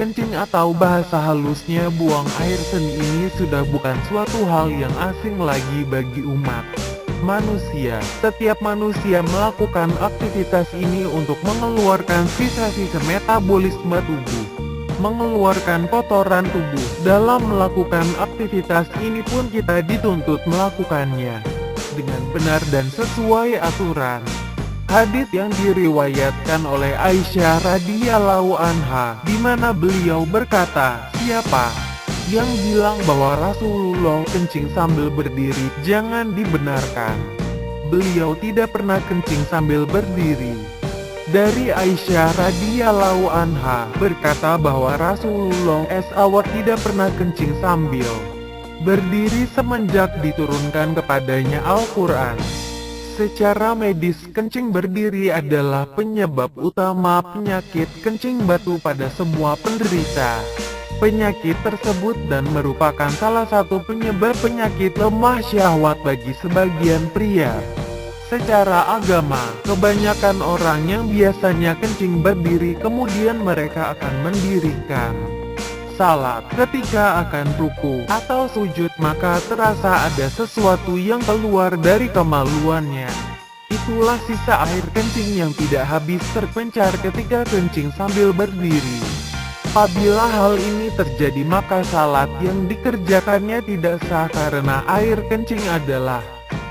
kencing atau bahasa halusnya buang air seni ini sudah bukan suatu hal yang asing lagi bagi umat manusia. Setiap manusia melakukan aktivitas ini untuk mengeluarkan sisa-sisa metabolisme tubuh, mengeluarkan kotoran tubuh. Dalam melakukan aktivitas ini pun kita dituntut melakukannya dengan benar dan sesuai aturan. Hadits yang diriwayatkan oleh Aisyah radhiyallahu anha, di mana beliau berkata, siapa yang bilang bahwa Rasulullah kencing sambil berdiri, jangan dibenarkan. Beliau tidak pernah kencing sambil berdiri. Dari Aisyah radhiyallahu anha berkata bahwa Rasulullah SAW tidak pernah kencing sambil berdiri semenjak diturunkan kepadanya Al-Quran. Secara medis, kencing berdiri adalah penyebab utama penyakit kencing batu pada semua penderita penyakit tersebut dan merupakan salah satu penyebab penyakit lemah syahwat bagi sebagian pria. Secara agama, kebanyakan orang yang biasanya kencing berdiri kemudian mereka akan mendirikan salat. Ketika akan ruku atau sujud, maka terasa ada sesuatu yang keluar dari kemaluannya. Itulah sisa air kencing yang tidak habis terpencar ketika kencing sambil berdiri. Apabila hal ini terjadi, maka salat yang dikerjakannya tidak sah karena air kencing adalah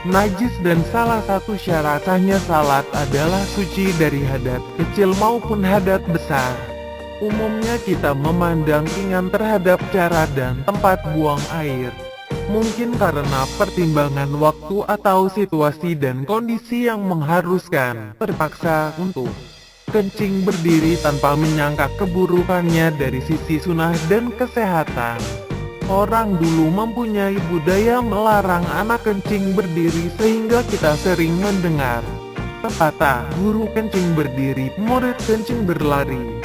najis dan salah satu syarat sahnya salat adalah suci dari hadat kecil maupun hadat besar. Umumnya kita memandang ringan terhadap cara dan tempat buang air. Mungkin karena pertimbangan waktu atau situasi dan kondisi yang mengharuskan terpaksa untuk kencing berdiri tanpa menyangka keburukannya dari sisi sunnah dan kesehatan. Orang dulu mempunyai budaya melarang anak kencing berdiri sehingga kita sering mendengar pepatah, guru kencing berdiri, murid kencing berlari.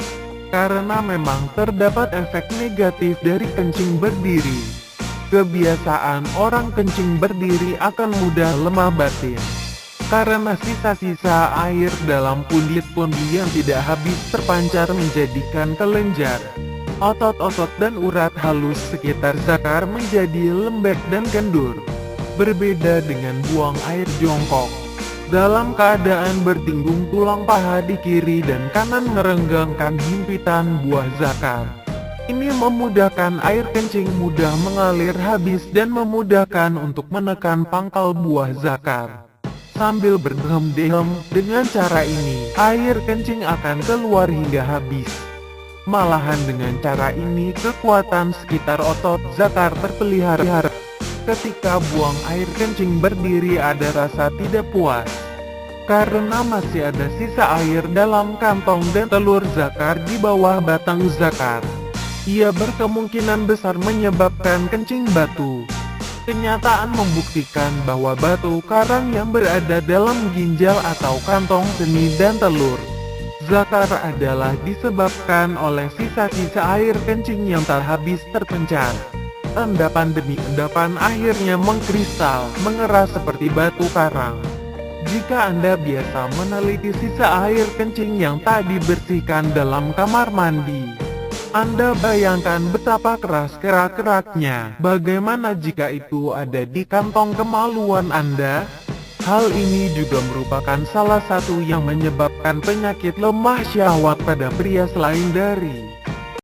Karena memang terdapat efek negatif dari kencing berdiri. Kebiasaan orang kencing berdiri akan mudah lemah batin, karena sisa-sisa air dalam pundi-pundi yang tidak habis terpancar menjadikan kelenjar, otot-otot dan urat halus sekitar zakar menjadi lembek dan kendur. Berbeda dengan buang air jongkok, dalam keadaan bertinggung tulang paha di kiri dan kanan merenggangkan himpitan buah zakar. Ini memudahkan air kencing mudah mengalir habis dan memudahkan untuk menekan pangkal buah zakar. Sambil berdehem-dehem, dengan cara ini, air kencing akan keluar hingga habis. Malahan dengan cara ini, kekuatan sekitar otot zakar terpelihara. Ketika buang air kencing berdiri ada rasa tidak puas, karena masih ada sisa air dalam kantong dan telur zakar di bawah batang zakar. Ia berkemungkinan besar menyebabkan kencing batu. Kenyataan membuktikan bahwa batu karang yang berada dalam ginjal atau kantong seni dan telur zakar adalah disebabkan oleh sisa-sisa air kencing yang tak habis terpencar. Endapan demi endapan akhirnya mengkristal, mengeras seperti batu karang. Jika Anda biasa meneliti sisa air kencing yang tak dibersihkan dalam kamar mandi, Anda bayangkan betapa keras kerak-keraknya. Bagaimana jika itu ada di kantong kemaluan Anda? Hal ini juga merupakan salah satu yang menyebabkan penyakit lemah syahwat pada pria selain dari